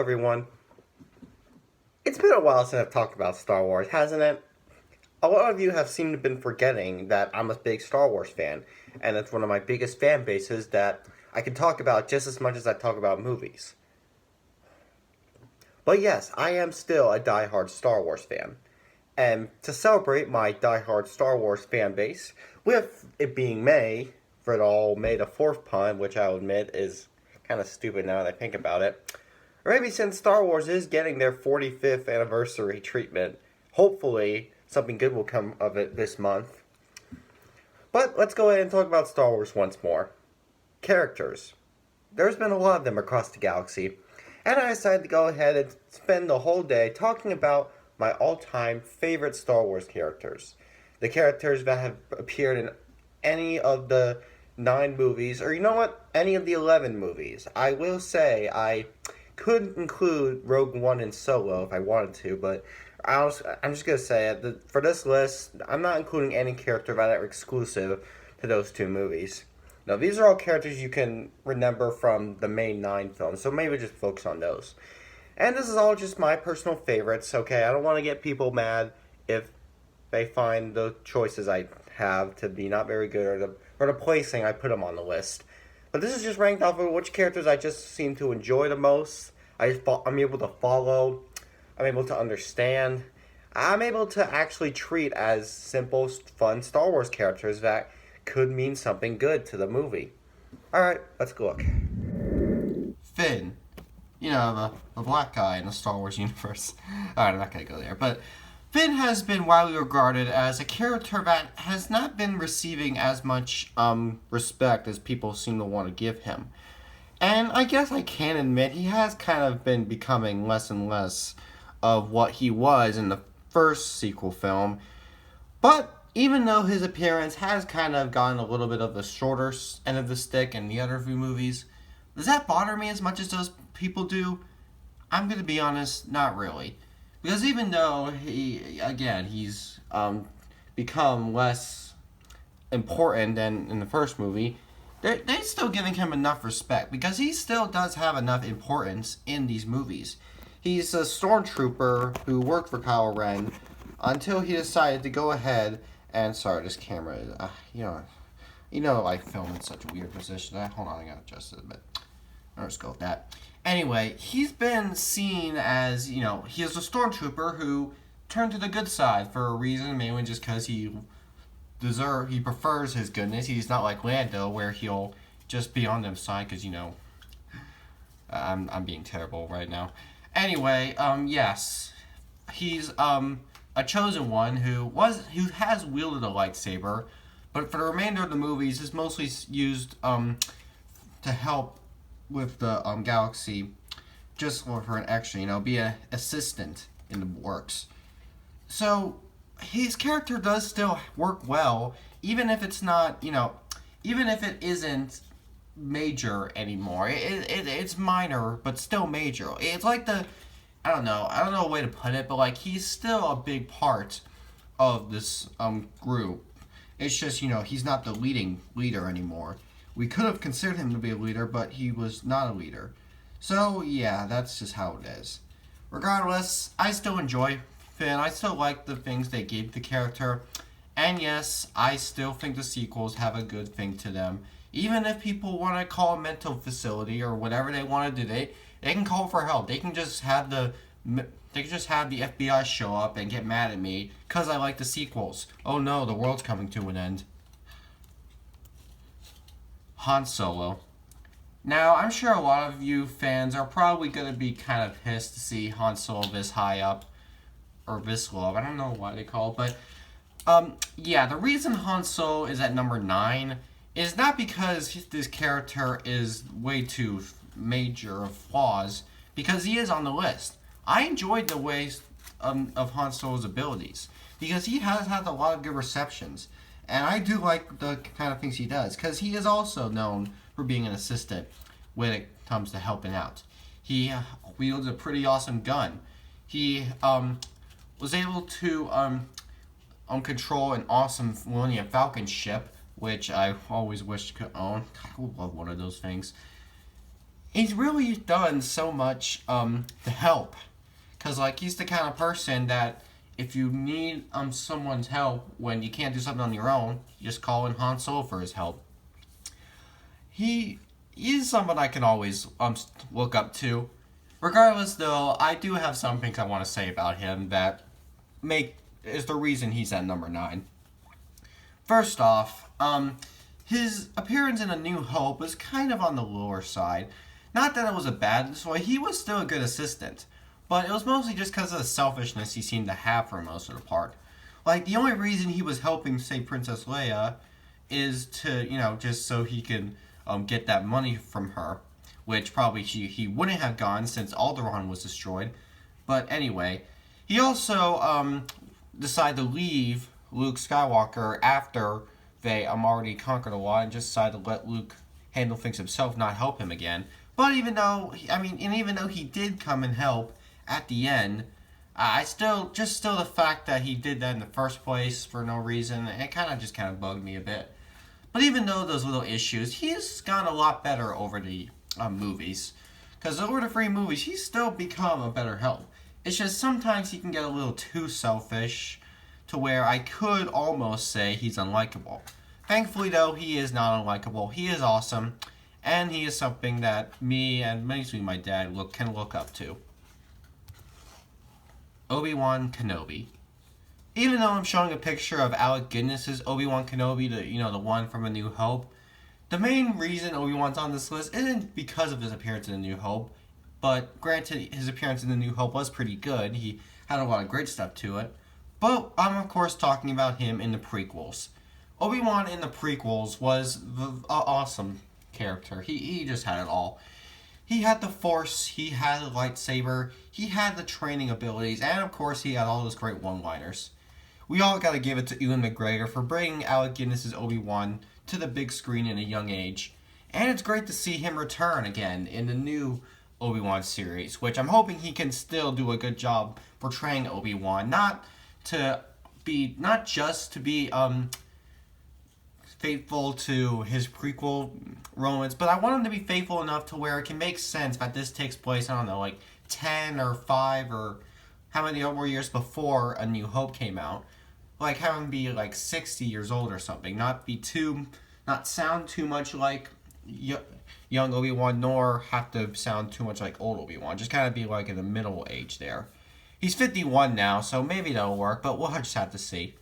everyone. It's been a while since I've talked about Star Wars, hasn't it? A lot of you have seemed to have been forgetting that I'm a big Star Wars fan, and it's one of my biggest fan bases that I can talk about just as much as I talk about movies. But yes, I am still a die-hard Star Wars fan. And to celebrate my die-hard Star Wars fan base, with it being May, for the all May the 4th pun, which I'll admit is kind of stupid now that I think about it, or maybe since Star Wars is getting their 45th anniversary treatment, hopefully something good will come of it this month. But let's go ahead and talk about Star Wars once more. Characters. There's been a lot of them across the galaxy, and I decided to go ahead and spend the whole day talking about my all-time favorite Star Wars characters. The characters that have appeared in any of the 9 movies, or you know what, any of the 11 movies. I will say I could include Rogue One and Solo if I wanted to, but I'm just going to say for this list, I'm not including any character that are exclusive to those 2 movies. Now, these are all characters you can remember from the main 9 films, so maybe just focus on those. And this is all just my personal favorites, okay? I don't want to get people mad if they find the choices I have to be not very good, or the placing I put them on the list. But this is just ranked off of which characters I just seem to enjoy the most. I'm able to follow. I'm able to understand. I'm able to actually treat as simple, fun Star Wars characters that could mean something good to the movie. Alright, let's go look. Finn. You know, the black guy in the Star Wars universe. Alright, I'm not going to go there. But Finn has been widely regarded as a character that has not been receiving as much respect as people seem to want to give him. And I guess I can admit he has kind of been becoming less and less of what he was in the first sequel film. But even though his appearance has kind of gotten a little bit of the shorter end of the stick in the other few movies, does that bother me as much as those people do? I'm going to be honest, not really. Because even though he's become less important than in the first movie, they're still giving him enough respect because he still does have enough importance in these movies. He's a stormtrooper who worked for Kylo Ren until he decided to go ahead and sorry, this camera is I film in such a weird position. Hold on, I gotta adjust it a bit. I'll just go with that. Anyway, he's been seen as, he is a stormtrooper who turned to the good side for a reason, mainly just because he prefers his goodness. He's not like Lando, where he'll just be on them side, because, I'm being terrible right now. Anyway, yes, he's, a chosen one who has wielded a lightsaber, but for the remainder of the movies, is mostly used, to help with the galaxy, just for an extra, be an assistant in the works. So his character does still work well, even if it's not, even if it isn't major anymore. It's minor, but still major. It's like I don't know a way to put it, but like he's still a big part of this group. It's just, he's not the leader anymore. We could have considered him to be a leader, but he was not a leader. So, yeah, that's just how it is. Regardless, I still enjoy Finn. I still like the things they gave the character. And yes, I still think the sequels have a good thing to them. Even if people want to call a mental facility or whatever they want to do, they can call for help. They can just have the FBI show up and get mad at me because I like the sequels. Oh no, the world's coming to an end. Han Solo. Now, I'm sure a lot of you fans are probably going to be kind of pissed to see Han Solo this high up, or this low. I don't know why they call it, but the reason Han Solo is at number 9 is not because this character is way too major of flaws, because he is on the list. I enjoyed the ways of Han Solo's abilities, because he has had a lot of good receptions. And I do like the kind of things he does, because he is also known for being an assistant when it comes to helping out. He wields a pretty awesome gun. He was able to control an awesome Millennium Falcon ship, which I always wished could own. God, I would love one of those things. He's really done so much to help. Because, like, he's the kind of person that if you need someone's help when you can't do something on your own, you just call in Han Solo for his help. He is someone I can always look up to. Regardless, though, I do have some things I want to say about him that make is the reason he's at number 9. First off, his appearance in A New Hope was kind of on the lower side. Not that it was a bad choice, he was still a good assistant. But it was mostly just because of the selfishness he seemed to have for most of the part. Like, the only reason he was helping, say, Princess Leia is to, just so he can get that money from her. Which probably he wouldn't have gone since Alderaan was destroyed. But anyway, he also decided to leave Luke Skywalker after they already conquered a lot and just decided to let Luke handle things himself, not help him again. But even though he did come and help at the end, I still the fact that he did that in the first place for no reason, it kind of bugged me a bit. But even though those little issues, he's gotten a lot better over the movies. Because over the 3 movies, he's still become a better help. It's just sometimes he can get a little too selfish to where I could almost say he's unlikable. Thankfully, though, he is not unlikable. He is awesome. And he is something that me and mostly my dad can look up to. Obi-Wan Kenobi. Even though I'm showing a picture of Alec Guinness's Obi-Wan Kenobi, the one from A New Hope, the main reason Obi-Wan's on this list isn't because of his appearance in A New Hope, but granted, his appearance in A New Hope was pretty good. He had a lot of great stuff to it. But I'm, of course, talking about him in the prequels. Obi-Wan in the prequels was the awesome character. He just had it all. He had the Force, he had the lightsaber, he had the training abilities, and of course he had all those great one-liners. We all gotta give it to Ewan McGregor for bringing Alec Guinness's Obi-Wan to the big screen at a young age. And it's great to see him return again in the new Obi-Wan series, which I'm hoping he can still do a good job portraying Obi-Wan, not just to be faithful to his prequel romance, but I want him to be faithful enough to where it can make sense that this takes place, I don't know, like 10 or 5 or how many more years before A New Hope came out. Like, have him be like 60 years old or something, not sound too much like young Obi-Wan, nor have to sound too much like old Obi-Wan. Just kind of be like in the middle age there. He's 51 now, so maybe that'll work, but we'll just have to see.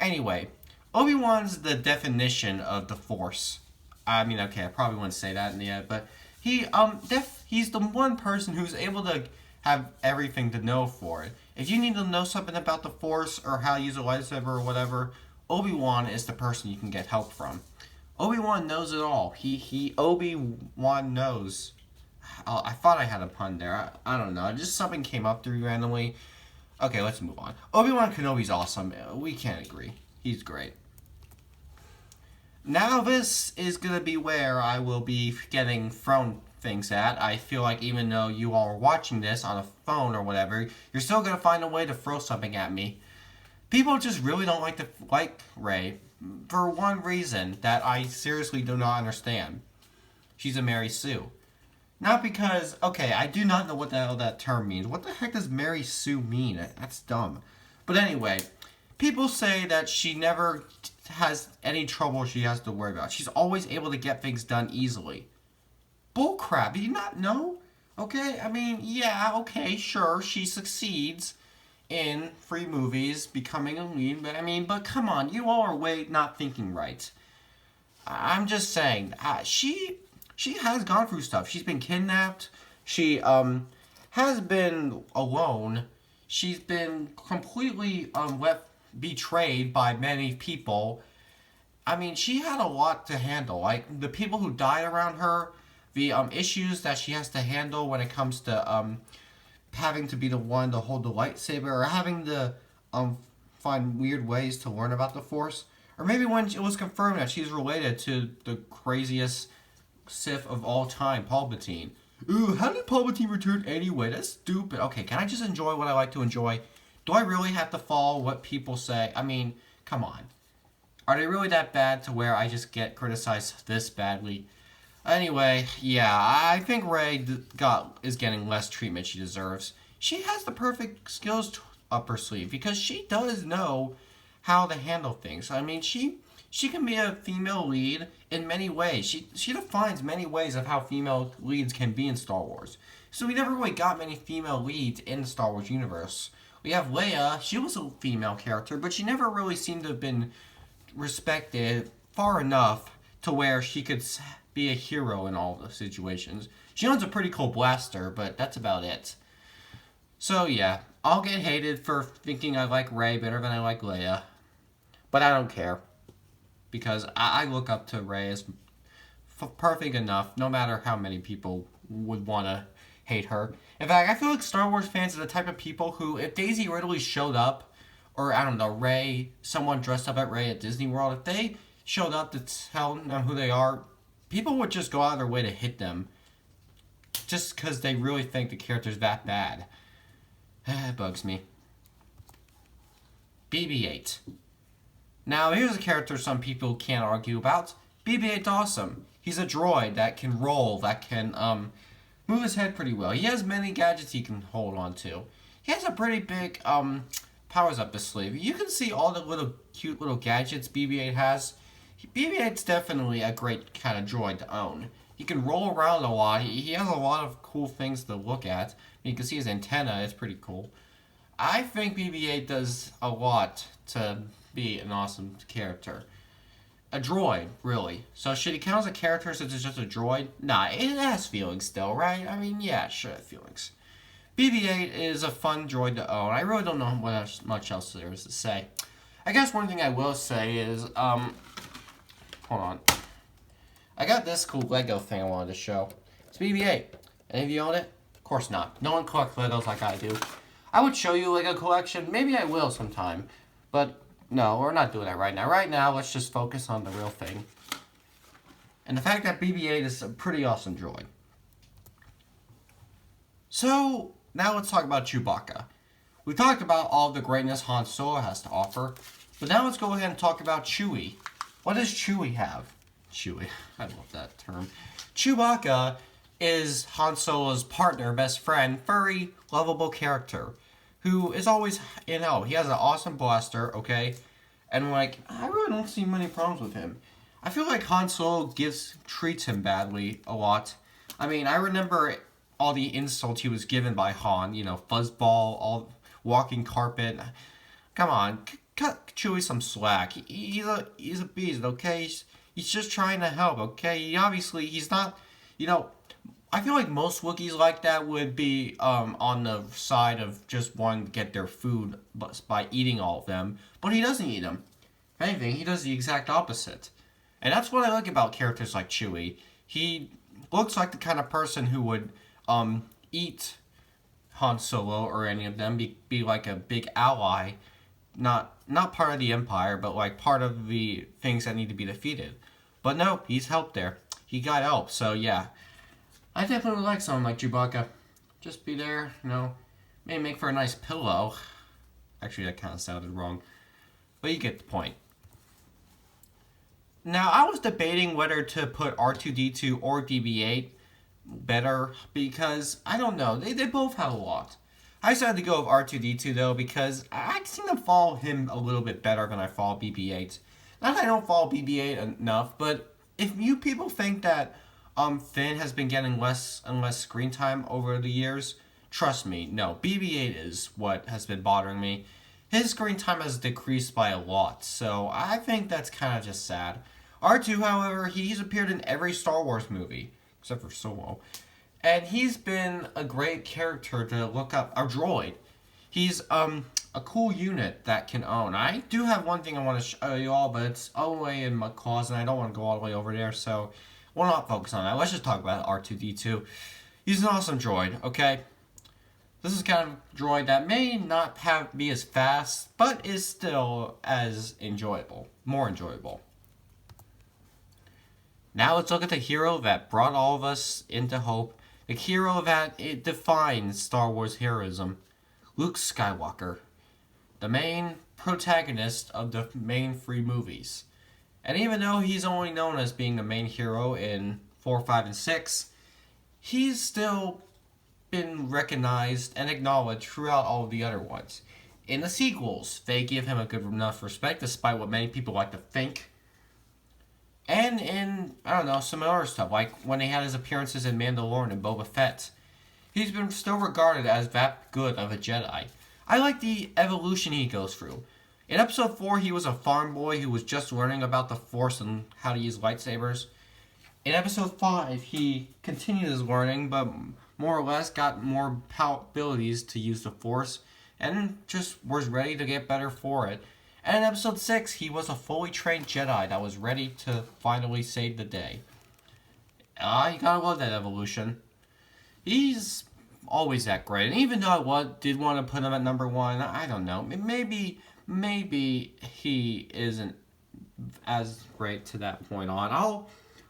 Anyway, Obi-Wan's the definition of the Force. I mean, okay, I probably wouldn't say that in the end, but he's the one person who's able to have everything to know for it. If you need to know something about the Force or how to use a lightsaber or whatever, Obi-Wan is the person you can get help from. Obi-Wan knows it all. Obi-Wan knows. I thought I had a pun there. I don't know. Just something came up through randomly. Okay, let's move on. Obi-Wan Kenobi's awesome. We can't agree. He's great. Now this is going to be where I will be getting thrown things at. I feel like even though you all are watching this on a phone or whatever, you're still going to find a way to throw something at me. People just really don't like Rey for one reason that I seriously do not understand. She's a Mary Sue. Not because, okay, I do not know what the hell that term means. What the heck does Mary Sue mean? That's dumb. But anyway, people say that she never has any trouble she has to worry about. She's always able to get things done easily. Bullcrap. Do you not know? Okay, I mean, yeah, okay, sure, she succeeds in 3 movies, becoming a lead, but come on, you all are not thinking right. I'm just saying, she has gone through stuff. She's been kidnapped. She has been alone. She's been completely betrayed by many people. I mean, she had a lot to handle. Like, the people who died around her, the issues that she has to handle when it comes to having to be the one to hold the lightsaber, or having to find weird ways to learn about the Force. Or maybe when it was confirmed that she's related to the craziest Sith of all time, Palpatine. Ooh, how did Palpatine return anyway? That's stupid. Okay, can I just enjoy what I like to enjoy? Do I really have to follow what people say? I mean, come on. Are they really that bad to where I just get criticized this badly? Anyway, yeah, I think is getting less treatment she deserves. She has the perfect skills up her sleeve because she does know how to handle things. I mean, she can be a female lead in many ways. She defines many ways of how female leads can be in Star Wars. So we never really got many female leads in the Star Wars universe. We have Leia. She was a female character, but she never really seemed to have been respected far enough to where she could be a hero in all the situations. She owns a pretty cool blaster, but that's about it. So yeah, I'll get hated for thinking I like Rey better than I like Leia, but I don't care because I look up to Rey as perfect enough, no matter how many people would want to hate her. In fact, I feel like Star Wars fans are the type of people who, if Daisy Ridley showed up, or I don't know, Rey, someone dressed up at Rey at Disney World, if they showed up to tell them who they are, people would just go out of their way to hit them just because they really think the character's that bad. It bugs me. BB-8. Now, here's a character some people can't argue about. BB-8's awesome. He's a droid that can roll, that can move his head pretty well. He has many gadgets he can hold on to. He has a pretty big powers up his sleeve. You can see all the little cute little gadgets BB-8 has. BB-8's definitely a great kind of droid to own. He can roll around a lot. He has a lot of cool things to look at. You can see his antenna. It's pretty cool. I think BB-8 does a lot to be an awesome character. A droid, really. So should he count as a character since it's just a droid? Nah, it has feelings still, right? I mean, yeah, sure, it has feelings. BB-8 is a fun droid to own. I really don't know what much else there is to say. I guess one thing I will say is, hold on. I got this cool Lego thing I wanted to show. It's BB-8. Any of you own it? Of course not. No one collects Legos like I do. I would show you a Lego collection. Maybe I will sometime. But no, we're not doing that right now. Right now, let's just focus on the real thing. And the fact that BB-8 is a pretty awesome droid. So, now let's talk about Chewbacca. We've talked about all the greatness Han Solo has to offer. But now let's go ahead and talk about Chewie. What does Chewie have? Chewie. I love that term. Chewbacca is Han Solo's partner, best friend, furry, lovable character who is always, he has an awesome blaster, okay? And, I really don't see many problems with him. I feel like Han Solo treats him badly a lot. I mean, I remember all the insults he was given by Han, fuzzball, all walking carpet. Come on, cut Chewie some slack. He's a beast, okay? He's just trying to help, okay? He's not, I feel like most Wookiees like that would be on the side of just wanting to get their food by eating all of them, but he doesn't eat them. If anything, he does the exact opposite. And that's what I like about characters like Chewie. He looks like the kind of person who would eat Han Solo or any of them, be like a big ally, not part of the Empire, but like part of the things that need to be defeated. But no, he's helped there. He got help, so yeah. I definitely like someone like Chewbacca. Just be there, maybe make for a nice pillow. Actually, that kind of sounded wrong. But you get the point. Now, I was debating whether to put R2-D2 or BB-8 better because, I don't know, they both have a lot. I decided to go with R2-D2 though because I seem to follow him a little bit better than I follow BB-8. Not that I don't follow BB-8 enough, but if you people think that Finn has been getting less and less screen time over the years, trust me, no. BB-8 is what has been bothering me. His screen time has decreased by a lot, so I think that's kind of just sad. R2, however, he's appeared in every Star Wars movie, except for Solo. And he's been a great character to look up, a droid. He's a cool unit that can own. I do have one thing I want to show you all, but it's all the way in my closet, and I don't want to go all the way over there, so we'll not focus on that. Let's just talk about R2-D2. He's an awesome droid, okay? This is kind of droid that may not be as fast, but is still as enjoyable. More enjoyable. Now let's look at the hero that brought all of us into hope. The hero that it defines Star Wars heroism. Luke Skywalker. The main protagonist of the main 3 movies. And even though he's only known as being the main hero in 4, 5, and 6, he's still been recognized and acknowledged throughout all of the other ones. In the sequels, they give him a good enough respect, despite what many people like to think. And in, I don't know, some other stuff, like when he had his appearances in Mandalorian and Boba Fett. He's been still regarded as that good of a Jedi. I like the evolution he goes through. In episode 4, he was a farm boy who was just learning about the Force and how to use lightsabers. In episode 5, he continued his learning, but more or less got more abilities to use the Force, and just was ready to get better for it. And in episode 6, he was a fully trained Jedi that was ready to finally save the day. You gotta love that evolution. He's always that great. And even though I did want to put him at number 1, I don't know. Maybe he isn't as great to that point on.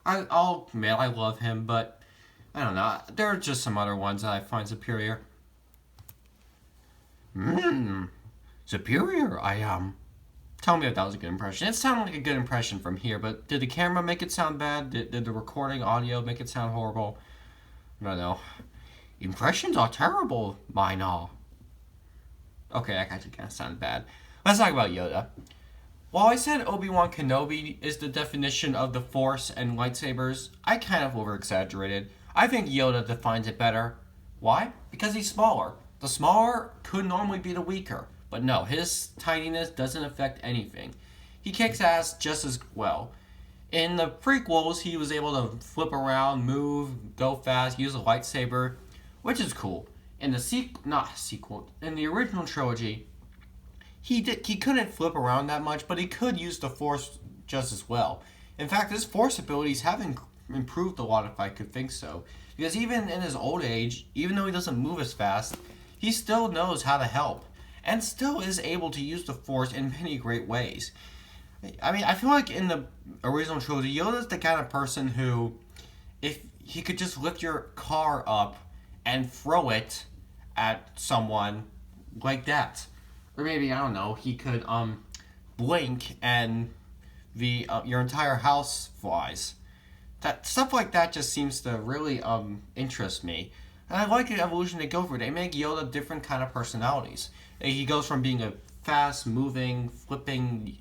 I'll admit I love him, but I don't know. There are just some other ones that I find superior. Superior? Tell me if that was a good impression. It sounded like a good impression from here, but did the camera make it sound bad? Did the recording audio make it sound horrible? I don't know. Impressions are terrible, mine are. Okay, that actually kind of sounded bad. Let's talk about Yoda. While I said Obi-Wan Kenobi is the definition of the Force and lightsabers, I kind of over-exaggerated. I think Yoda defines it better. Why? Because he's smaller. The smaller could normally be the weaker. But no, his tininess doesn't affect anything. He kicks ass just as well. In the prequels, he was able to flip around, move, go fast, use a lightsaber, which is cool. In the in the original trilogy, he couldn't flip around that much, but he could use the Force just as well. In fact, his Force abilities have improved a lot, if I could think so. Because even in his old age, even though he doesn't move as fast, he still knows how to help. And still is able to use the Force in many great ways. I mean, I feel like in the original trilogy, Yoda's the kind of person who, if he could just lift your car up and throw it at someone like that. Or maybe, I don't know, he could blink and your entire house flies. That stuff like that just seems to really interest me. And I like the evolution they go through. They make Yoda different kind of personalities. He goes from being a fast-moving, flipping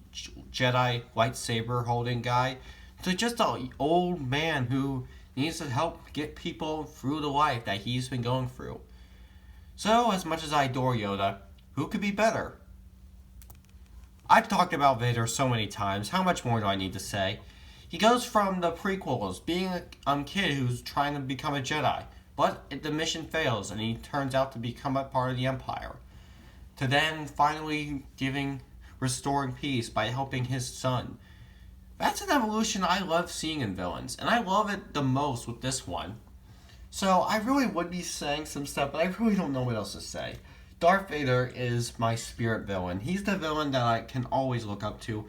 Jedi lightsaber-holding guy to just an old man who needs to help get people through the life that he's been going through. So, as much as I adore Yoda, who could be better? I've talked about Vader so many times. How much more do I need to say? He goes from the prequels, being a kid who's trying to become a Jedi, but the mission fails and he turns out to become a part of the Empire, to then finally restoring peace by helping his son. That's an evolution I love seeing in villains, and I love it the most with this one. So I really would be saying some stuff, but I really don't know what else to say. Darth Vader is my spirit villain. He's the villain that I can always look up to.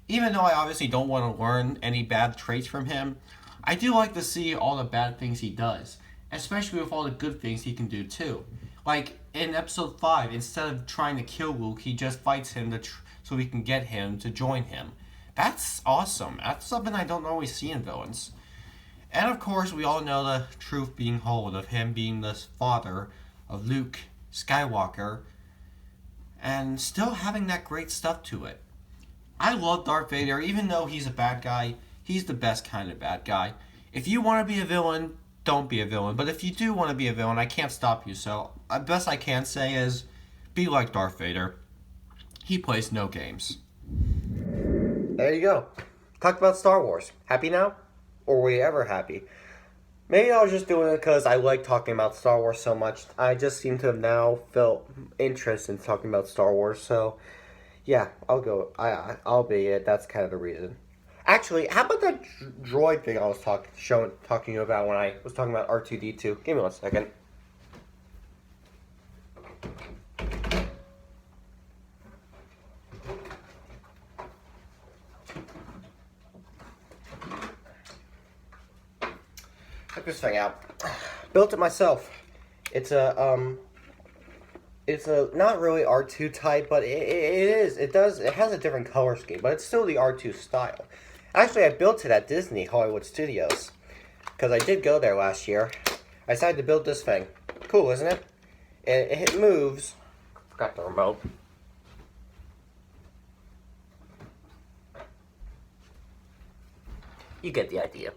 Even though I obviously don't want to learn any bad traits from him, I do like to see all the bad things he does, especially with all the good things he can do too. Like in episode 5, instead of trying to kill Luke, he just fights him so we can get him to join him. That's awesome. That's something I don't always see in villains. And of course, we all know the truth being told of him being the father of Luke Skywalker, and still having that great stuff to it. I love Darth Vader. Even though he's a bad guy, he's the best kind of bad guy. If you want to be a villain, don't be a villain. But if you do want to be a villain, I can't stop you. So the best I can say is, be like Darth Vader. He plays no games. There you go. Talk about Star Wars. Happy now? Or were you ever happy? Maybe I was just doing it because I like talking about Star Wars so much. I just seem to have now felt interest in talking about Star Wars. So, yeah, I'll go. I'll be it. That's kind of the reason. Actually, how about that droid thing I was talking about when I was talking about R2-D2? Give me 1 second. Check this thing out. Built it myself. It's a not really R2 type, but it is. It has a different color scheme, but it's still the R2 style. Actually, I built it at Disney Hollywood Studios. because I did go there last year. I decided to build this thing. Cool, isn't it? It moves. Forgot the remote. You get the idea.